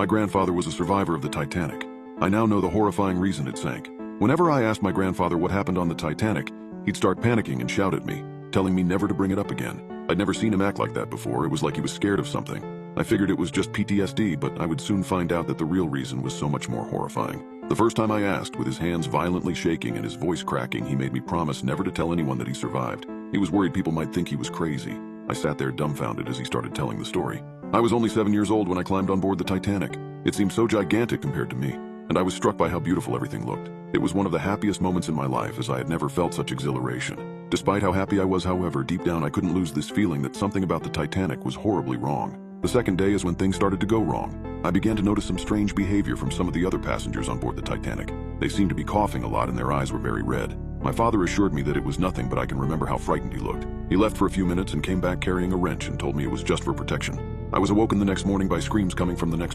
My grandfather was a survivor of the Titanic. I now know the horrifying reason it sank. Whenever I asked my grandfather what happened on the Titanic, he'd start panicking and shout at me, telling me never to bring it up again. I'd never seen him act like that before. It was like he was scared of something. I figured it was just PTSD, but I would soon find out that the real reason was so much more horrifying. The first time I asked, with his hands violently shaking and his voice cracking, he made me promise never to tell anyone that he survived. He was worried people might think he was crazy. I sat there dumbfounded as he started telling the story. I was only 7 years old when I climbed on board the Titanic. It seemed so gigantic compared to me, and I was struck by how beautiful everything looked. It was one of the happiest moments in my life, as I had never felt such exhilaration. Despite how happy I was, however, deep down I couldn't lose this feeling that something about the Titanic was horribly wrong. The second day is when things started to go wrong. I began to notice some strange behavior from some of the other passengers on board the Titanic. They seemed to be coughing a lot and their eyes were very red. My father assured me that it was nothing, but I can remember how frightened he looked. He left for a few minutes and came back carrying a wrench and told me it was just for protection. I was awoken the next morning by screams coming from the next